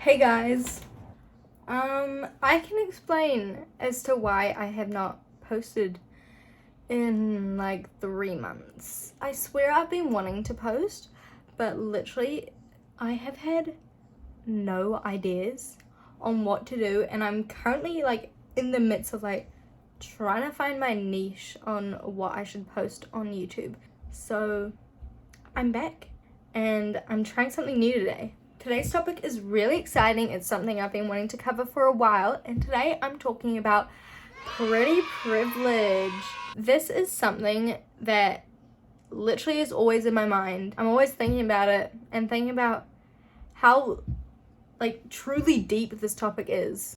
Hey guys, I can explain as to why I have not posted in like 3 months. I swear I've been wanting to post, but literally I have had no ideas on what to do, and I'm currently like in the midst of like trying to find my niche on what I should post on YouTube. So I'm back and I'm trying something new today. Today's topic is really exciting. It's something I've been wanting to cover for a while, and today I'm talking about pretty privilege. This is something that literally is always in my mind. I'm always thinking about it and thinking about how like truly deep this topic is.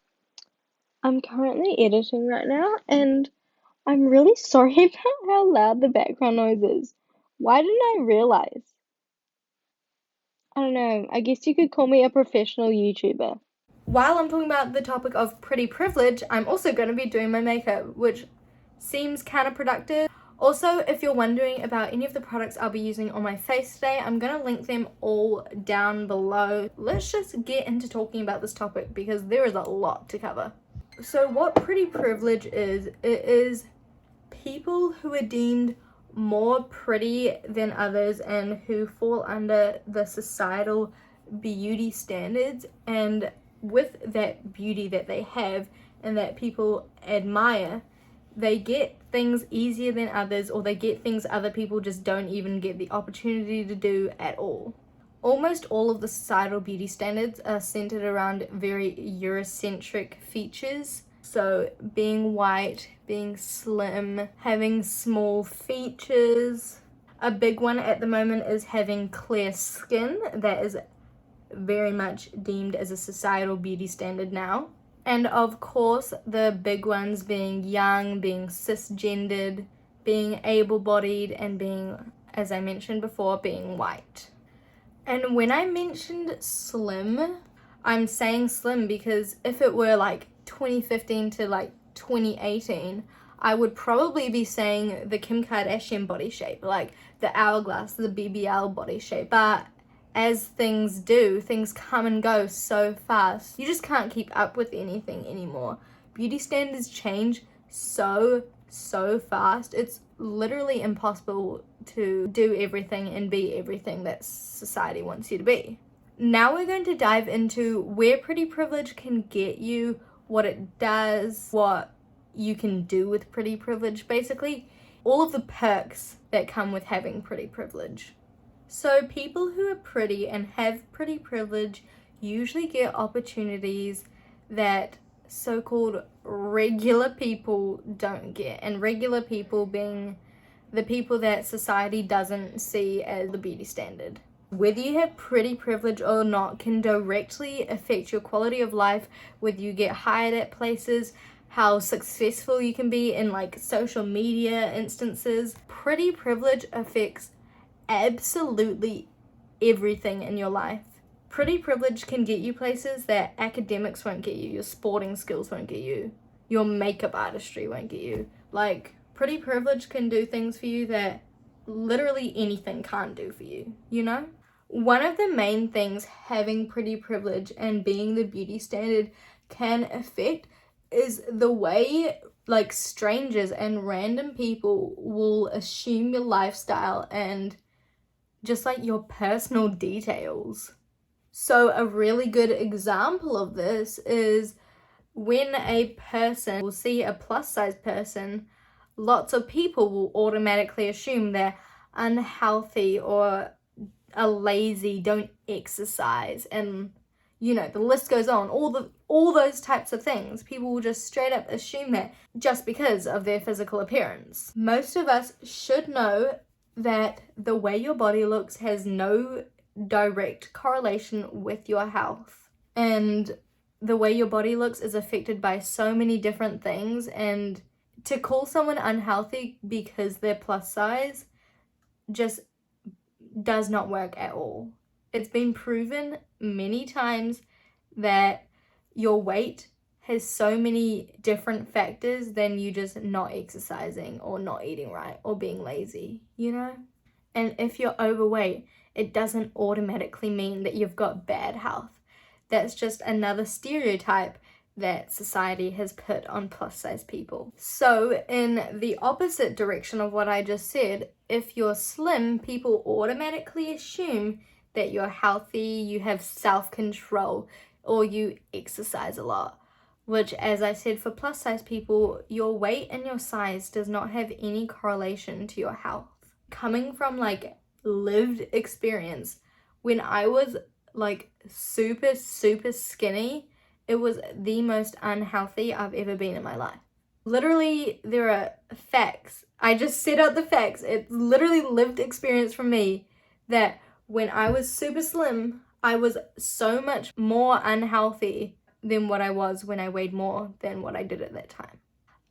I'm currently editing right now, and I'm really sorry about how loud the background noise is. Why didn't I realize? I don't know. I guess you could call me a professional YouTuber. While I'm talking about the topic of pretty privilege, I'm also going to be doing my makeup, which seems counterproductive. Also, if you're wondering about any of the products I'll be using on my face today, I'm going to link them all down below. Let's just get into talking about this topic because there is a lot to cover. So what pretty privilege is, it is people who are deemed more pretty than others and who fall under the societal beauty standards, and with that beauty that they have and that people admire, they get things easier than others, or they get things other people just don't even get the opportunity to do at all. Almost all of the societal beauty standards are centered around very Eurocentric features. So being white, being slim, having small features. A big one at the moment is having clear skin. That is very much deemed as a societal beauty standard now. And of course, the big ones being young, being cisgendered, being able-bodied, and being, as I mentioned before, being white. And when I mentioned slim, I'm saying slim because if it were like 2015 to like 2018, I would probably be saying the Kim Kardashian body shape, like the hourglass, the BBL body shape. But as things do, things come and go so fast. You just can't keep up with anything anymore. Beauty standards change so fast. It's literally impossible to do everything and be everything that society wants you to be. Now we're going to dive into where pretty privilege can get you, what it does, what you can do with pretty privilege, basically all of the perks that come with having pretty privilege. So people who are pretty and have pretty privilege usually get opportunities that so-called regular people don't get, and regular people being the people that society doesn't see as the beauty standard. Whether you have pretty privilege or not can directly affect your quality of life, whether you get hired at places, how successful you can be in like social media instances. Pretty privilege affects absolutely everything in your life. Pretty privilege can get you places that academics won't get you, your sporting skills won't get you, your makeup artistry won't get you. Like, pretty privilege can do things for you that literally anything can't do for you, you know? One of the main things having pretty privilege and being the beauty standard can affect is the way like strangers and random people will assume your lifestyle and just like your personal details. So a really good example of this is when a person will see a plus size person, lots of people will automatically assume they're unhealthy or are lazy, don't exercise, and you know, the list goes on. All those types of things. People will just straight up assume that just because of their physical appearance. Most of us should know that the way your body looks has no direct correlation with your health. And the way your body looks is affected by so many different things, and to call someone unhealthy because they're plus size just does not work at all. It's been proven many times that your weight has so many different factors than you just not exercising or not eating right or being lazy, you know? And if you're overweight, it doesn't automatically mean that you've got bad health. That's just another stereotype that society has put on plus size people. So in the opposite direction of what I just said, if you're slim, people automatically assume that you're healthy, you have self-control, or you exercise a lot. Which, as I said, for plus size people, your weight and your size does not have any correlation to your health. Coming from like lived experience, when I was like super skinny, it was the most unhealthy I've ever been in my life. Literally, there are facts. I just set out the facts. It's literally lived experience from me that when I was super slim, I was so much more unhealthy than what I was when I weighed more than what I did at that time.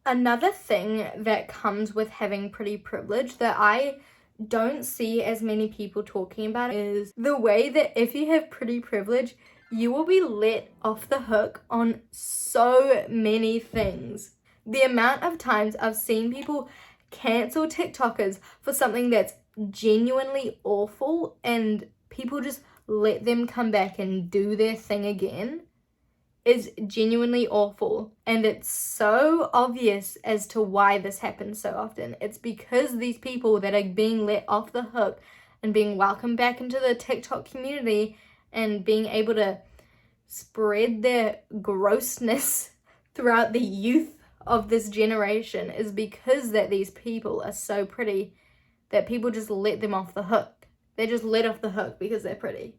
Another thing that comes with having pretty privilege that I don't see as many people talking about is the way that if you have pretty privilege, you will be let off the hook on so many things. The amount of times I've seen people cancel TikTokers for something that's genuinely awful and people just let them come back and do their thing again is genuinely awful. And it's so obvious as to why this happens so often. It's because these people that are being let off the hook and being welcomed back into the TikTok community and being able to spread their grossness throughout the youth of this generation is because that these people are so pretty that people just let them off the hook. They're just let off the hook because they're pretty.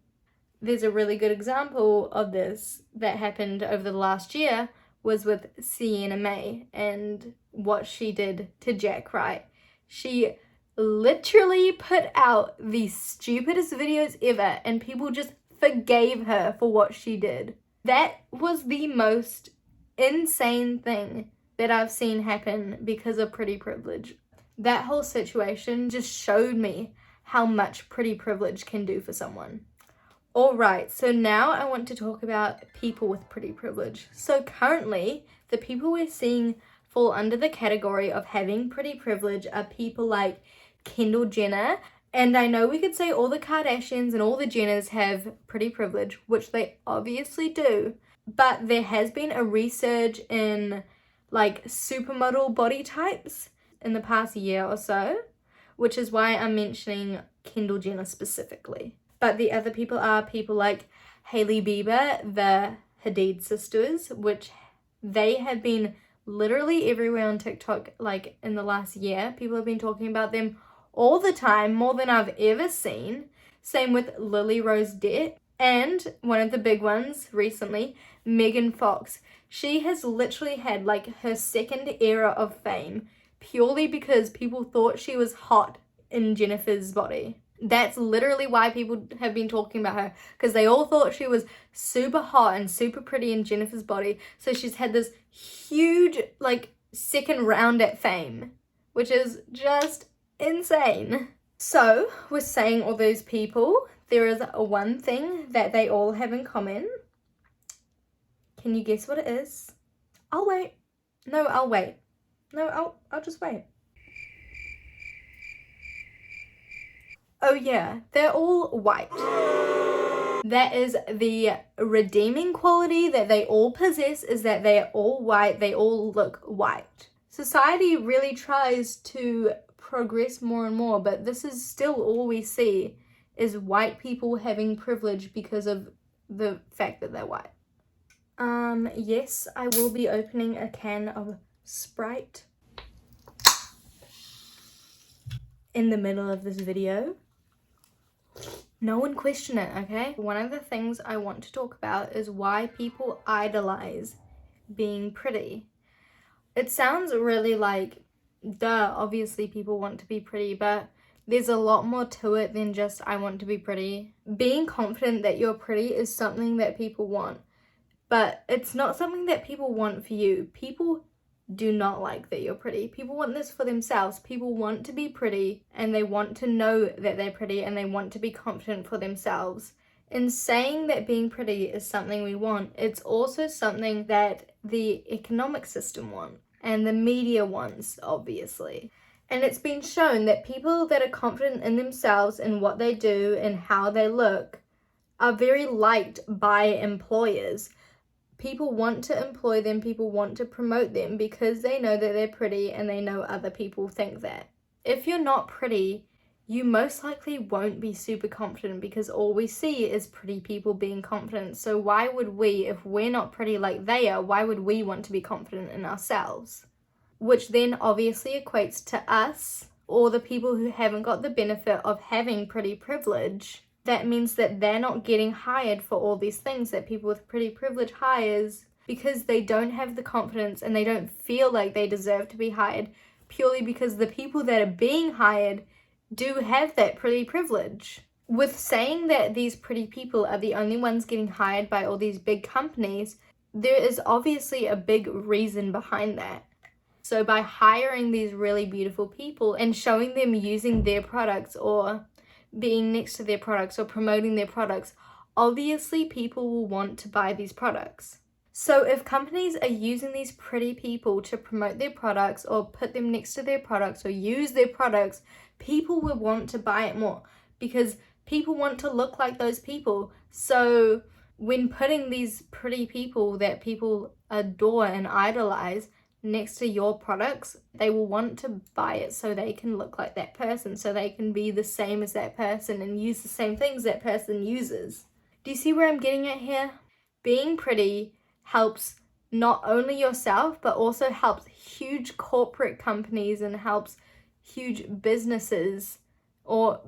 There's a really good example of this that happened over the last year was with Sienna May and what she did to Jack Wright. She literally put out the stupidest videos ever and people just forgave her for what she did. That was the most insane thing that I've seen happen because of pretty privilege. That whole situation just showed me how much pretty privilege can do for someone. Alright, so now I want to talk about people with pretty privilege. So currently, the people we're seeing fall under the category of having pretty privilege are people like Kendall Jenner. And I know we could say all the Kardashians and all the Jenners have pretty privilege, which they obviously do. But there has been a resurge in like supermodel body types in the past year or so, which is why I'm mentioning Kendall Jenner specifically. But the other people are people like Hailey Bieber, the Hadid sisters, which they have been literally everywhere on TikTok like in the last year. People have been talking about them all the time, more than I've ever seen. Same with Lily Rose Depp. And one of the big ones recently, Megan Fox. She has literally had like her second era of fame purely because people thought she was hot in Jennifer's body. That's literally why people have been talking about her, because they all thought she was super hot and super pretty in Jennifer's body. So she's had this huge like second round at fame, which is just insane. So with saying all those people, there is one thing that they all have in common. Can you guess what it is? I'll wait. No, I'll wait. No, I'll just wait. Oh yeah, they're all white. That is the redeeming quality that they all possess, is that they're all white, they all look white. Society really tries to progress more and more, but this is still all we see is white people having privilege because of the fact that they're white. Yes, I will be opening a can of Sprite in the middle of this video. No one question it, okay? One of the things I want to talk about is why people idolize being pretty. It sounds really like, duh, obviously people want to be pretty, but there's a lot more to it than just I want to be pretty. Being confident that you're pretty is something that people want, but it's not something that people want for you. People do not like that you're pretty. People want this for themselves. People want to be pretty and they want to know that they're pretty and they want to be confident for themselves. In saying that being pretty is something we want, it's also something that the economic system wants and the media wants, obviously. And it's been shown that people that are confident in themselves and what they do and how they look are very liked by employers. People want to employ them, people want to promote them because they know that they're pretty and they know other people think that. If you're not pretty, you most likely won't be super confident because all we see is pretty people being confident. So why would we, if we're not pretty like they are, why would we want to be confident in ourselves? Which then obviously equates to us, or the people who haven't got the benefit of having pretty privilege. That means that they're not getting hired for all these things that people with pretty privilege hires because they don't have the confidence and they don't feel like they deserve to be hired, purely because the people that are being hired do have that pretty privilege. With saying that these pretty people are the only ones getting hired by all these big companies, there is obviously a big reason behind that. So by hiring these really beautiful people and showing them using their products or being next to their products or promoting their products, obviously people will want to buy these products. So if companies are using these pretty people to promote their products or put them next to their products or use their products, people will want to buy it more because people want to look like those people. So when putting these pretty people that people adore and idolize next to your products, they will want to buy it so they can look like that person, so they can be the same as that person and use the same things that person uses. Do you see where I'm getting at here? Being pretty helps not only yourself, but also helps huge corporate companies and helps huge businesses or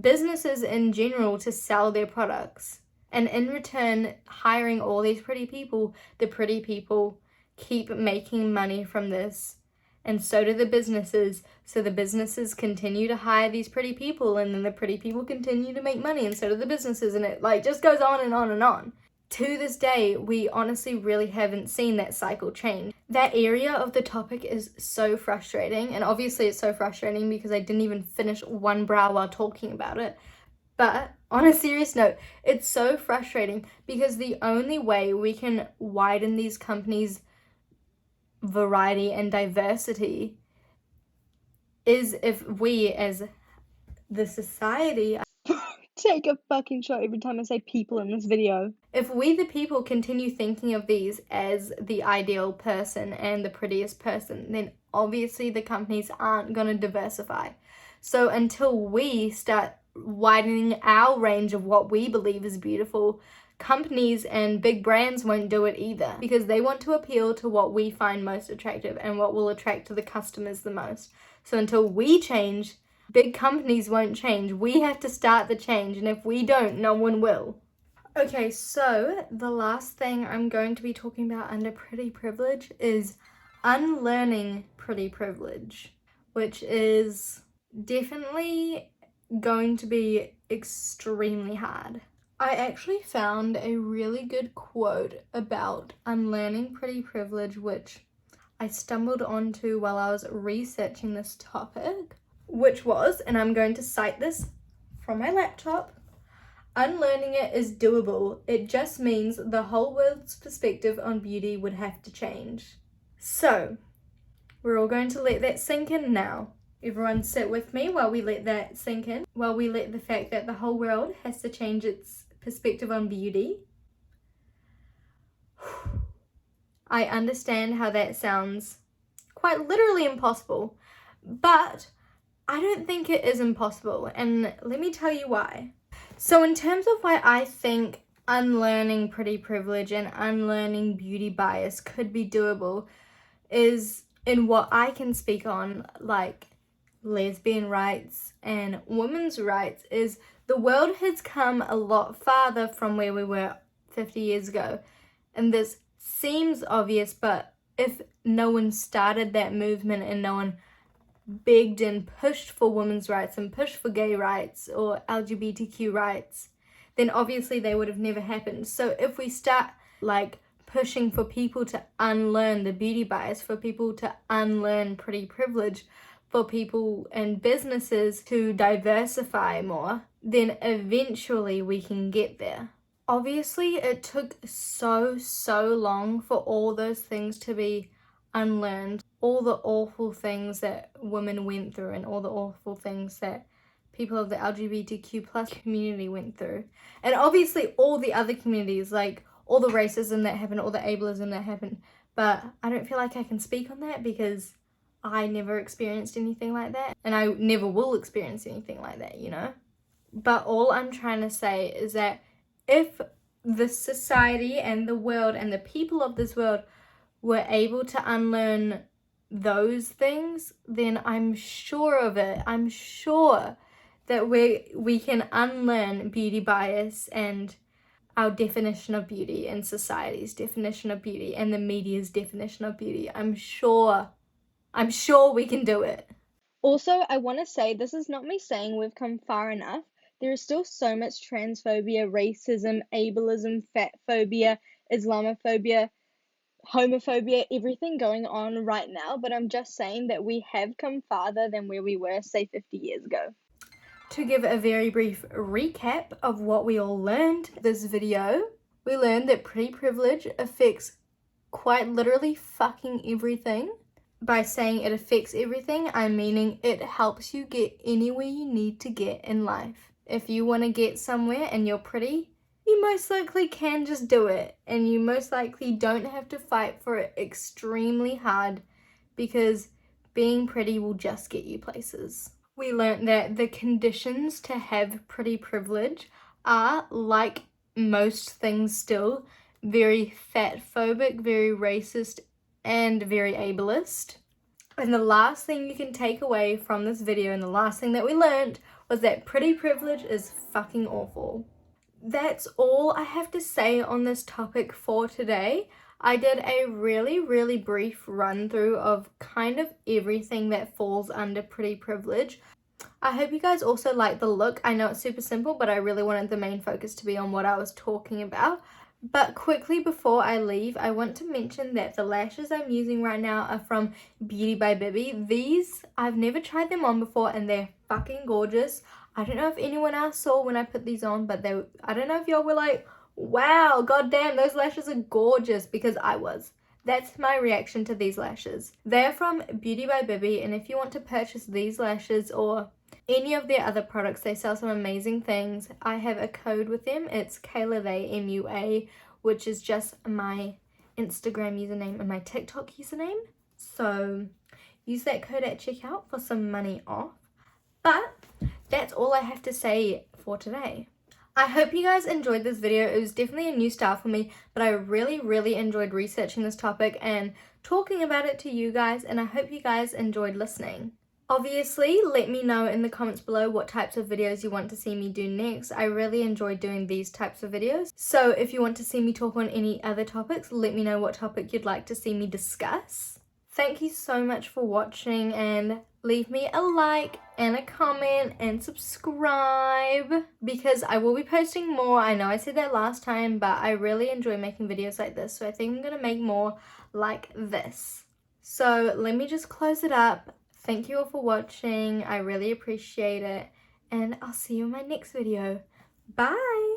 businesses in general to sell their products. And in return, hiring all these pretty people, the pretty people keep making money from this, and so do the businesses. So the businesses continue to hire these pretty people, and then the pretty people continue to make money, and so do the businesses, and it like just goes on and on and on. To this day, we honestly really haven't seen that cycle change. That area of the topic is so frustrating, and obviously it's so frustrating because I didn't even finish one brow while talking about it. But on a serious note, it's so frustrating because the only way we can widen these companies' variety and diversity is if we as the society Take a fucking shot every time I say people in this video. If we the people continue thinking of these as the ideal person and the prettiest person, then obviously the companies aren't going to diversify. So until we start widening our range of what we believe is beautiful, companies and big brands won't do it either because they want to appeal to what we find most attractive and what will attract to the customers the most. So until we change, big companies won't change. We have to start the change, and if we don't, no one will. Okay, so the last thing I'm going to be talking about under pretty privilege is unlearning pretty privilege, which is definitely going to be extremely hard. I actually found a really good quote about unlearning pretty privilege, which I stumbled onto while I was researching this topic, which was, and I'm going to cite this from my laptop, unlearning it is doable. It just means the whole world's perspective on beauty would have to change. So, we're all going to let that sink in now. Everyone sit with me while we let that sink in, while we let the fact that the whole world has to change its perspective on beauty. I understand how that sounds quite literally impossible, but I don't think it is impossible, and let me tell you why. So in terms of why I think unlearning pretty privilege and unlearning beauty bias could be doable is in what I can speak on, like lesbian rights and women's rights, is the world has come a lot farther from where we were 50 years ago. And this seems obvious, but if no one started that movement and no one begged and pushed for women's rights and pushed for gay rights or LGBTQ rights, then obviously they would have never happened. So if we start like pushing for people to unlearn the beauty bias, for people to unlearn pretty privilege, for people and businesses to diversify more, then eventually we can get there. Obviously, it took so long for all those things to be unlearned, all the awful things that women went through and all the awful things that people of the LGBTQ plus community went through. And obviously all the other communities, like all the racism that happened, all the ableism that happened. But I don't feel like I can speak on that because I never experienced anything like that. And I never will experience anything like that, you know? But all I'm trying to say is that if the society and the world and the people of this world were able to unlearn those things, then I'm sure of it. I'm sure that we can unlearn beauty bias and our definition of beauty and society's definition of beauty and the media's definition of beauty. I'm sure we can do it. Also, I want to say this is not me saying we've come far enough. There is still so much transphobia, racism, ableism, fat phobia, Islamophobia, homophobia, everything going on right now, but I'm just saying that we have come farther than where we were, say, 50 years ago. To give a very brief recap of what we all learned this video, we learned that pretty privilege affects quite literally fucking everything. By saying it affects everything, I'm meaning it helps you get anywhere you need to get in life. If you want to get somewhere and you're pretty, you most likely can just do it, and you most likely don't have to fight for it extremely hard because being pretty will just get you places. We learned that the conditions to have pretty privilege are, like most things still, very fat phobic, very racist, and very ableist. And the last thing you can take away from this video and the last thing that we learned was that pretty privilege is fucking awful. That's all I have to say on this topic for today. I did a really brief run through of kind of everything that falls under pretty privilege. I hope you guys also like the look. I know it's super simple, but I really wanted the main focus to be on what I was talking about. But quickly before I leave, I want to mention that the lashes I'm using right now are from Beauty by Bibby. These, I've never tried them on before and they're fucking gorgeous. I don't know if anyone else saw when I put these on, but I don't know if y'all were like, wow, goddamn, those lashes are gorgeous, because I was. That's my reaction to these lashes. They're from Beauty by Bibby, and if you want to purchase these lashes or any of their other products, they sell some amazing things. I have a code with them. It's Kayla They MUAH, which is just my Instagram username and my TikTok username. So use that code at checkout for some money off. But that's all I have to say for today. I hope you guys enjoyed this video. It was definitely a new style for me, but I really enjoyed researching this topic and talking about it to you guys, and I hope you guys enjoyed listening. Obviously, let me know in the comments below what types of videos you want to see me do next. I really enjoy doing these types of videos. So if you want to see me talk on any other topics, let me know what topic you'd like to see me discuss. Thank you so much for watching, and leave me a like and a comment and subscribe, because I will be posting more. I know I said that last time, but I really enjoy making videos like this, so I think I'm going to make more like this. So let me just close it up. Thank you all for watching. I really appreciate it, and I'll see you in my next video. Bye!